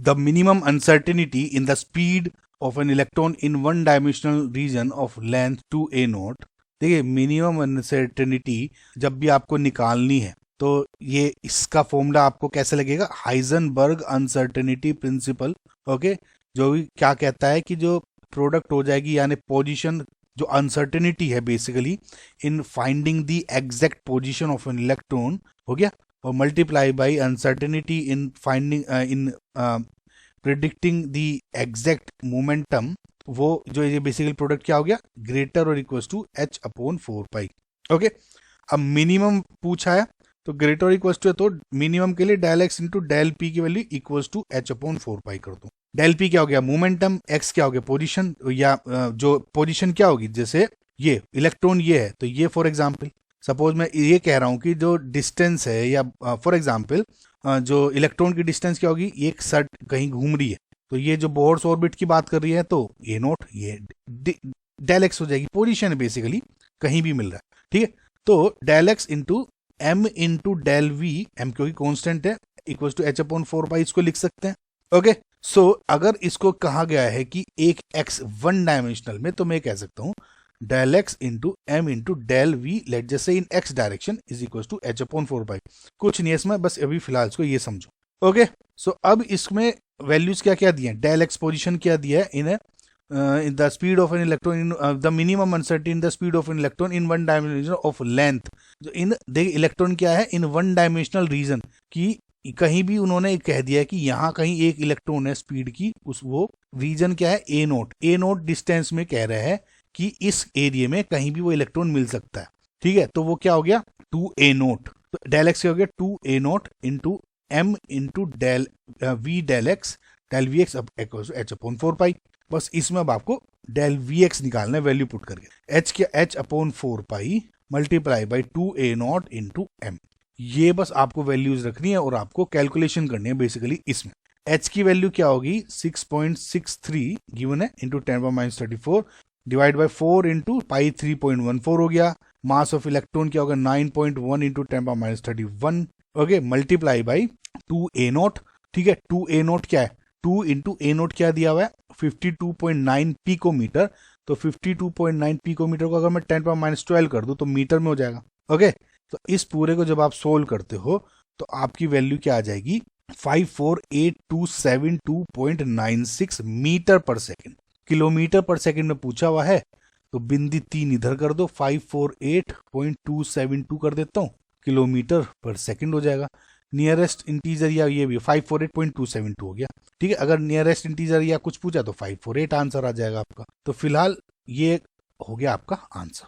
The minimum uncertainty in the speed of an electron in one dimensional region of length 2a naught. देखिए minimum uncertainty जब भी आपको निकालनी है तो ये इसका फॉर्मूला आपको कैसे लगेगा, हाइजेनबर्ग अनसर्टेनिटी प्रिंसिपल। ओके, जो भी क्या कहता है कि जो प्रोडक्ट हो जाएगी यानी पोजीशन, जो अनसर्टेनिटी है basically in finding the exact position of an electron, हो गया, और multiply by uncertainty in finding in predicting the exact momentum, वो जो ये बेसिकली प्रोडक्ट क्या हो गया, ग्रेटर और equal to h/4 pi. Okay, अब मिनिमम पूछा है तो ग्रेटर और इक्वल टू है, तो मिनिमम के लिए del x into del p की value equal to h/4 pi कर दो। डेल पी क्या हो गया, मोमेंटम, एक्स क्या हो गया, पोजीशन, या जो पोजीशन क्या होगी, जैसे ये इलेक्ट्रॉन ये है तो ये फॉर एग्जांपल सपोज मैं ये कह रहा हूं कि जो डिस्टेंस है, या फॉर एग्जांपल जो इलेक्ट्रॉन की डिस्टेंस क्या होगी, एक सर्ट कहीं घूम रही है तो ये जो बोर्स ऑर्बिट की बात कर रही है तो ए नोट, ये डेल एक्स हो जाएगी, पोजीशन बेसिकली कहीं भी मिल रहा है, ठीक है। तो del x into m into del v, m क्योंकि कॉन्स्टेंट है, इक्वल टू h/4 पाई इसको लिख सकते हैं। ओके, सो अगर इसको कहा गया है कि एक एक्स वन डायमेंशनल में, तो मैं कह सकता हूं del x into m into del v, let जैसे in x direction is equal to h/4 pi. कुछ नहीं है इसमें, बस अभी फिलहाल इसको ये समझो। ओके, सो अब इसमें वैल्यूज क्या क्या दिए हैं, डेल एक्स पोजिशन क्या दिया है, इन the speed of an electron in the minimum uncertainty in the speed of an electron in one dimension of length. जो इन देख इलेक्ट्रॉन क्या है, इन वन डायमेंशनल रीजन की, कहीं भी उन्होंने कह दिया कि यहाँ कहीं एक इलेक्ट्रॉन है स्पीड की, उस वो रीजन क्या है, ए नोट। ए नोट डिस्टेंस में कह रहा है कि इस एरिया में कहीं भी वो इलेक्ट्रॉन मिल सकता है, ठीक है। तो वो क्या हो गया 2a नोट, तो डेल एक्स क्या हो गया 2a naught into m into del v del x, del v x h/4 pi. बस इसमें अब आपको डेल वी एक्स निकालना है वैल्यू पुट करके, h क्या h/4 pi multiply by 2a naught into m. ये बस आपको वैल्यूज रखनी है और आपको कैलकुलेशन करनी है बेसिकली इसमें। h की वैल्यू क्या होगी 6.63 गिवन है into 10⁻34 divide by 4 into pi 3.14 हो गया। मास ऑफ इलेक्ट्रॉन क्या होगा 9.1 into 10⁻31, okay, multiply by 2a not, ठीक है। 2a नॉट क्या है, 2 इंटू a नॉट क्या दिया हुआ है 52.9 पिकोमीटर, तो 52.9 पिकोमीटर को अगर मैं 10⁻12 कर दूं तो मीटर में हो जाएगा। ओके, तो इस पूरे को जब आप सोल्व करते हो तो आपकी वैल्यू क्या आ जाएगी 548,272.96 मीटर पर सेकेंड। किलोमीटर पर सेकेंड में पूछा हुआ है तो बिंदी 3 इधर कर दो, 548.272 कर देता हूँ, किलोमीटर पर सेकेंड हो जाएगा। नियरेस्ट इंटीजर या ये भी 548.272 हो गया, ठीक है। अगर नियरेस्ट इंटीजर या कुछ पूछा तो 548 आंसर आ जाएगा आपका। तो फिलहाल ये हो गया आपका आंसर।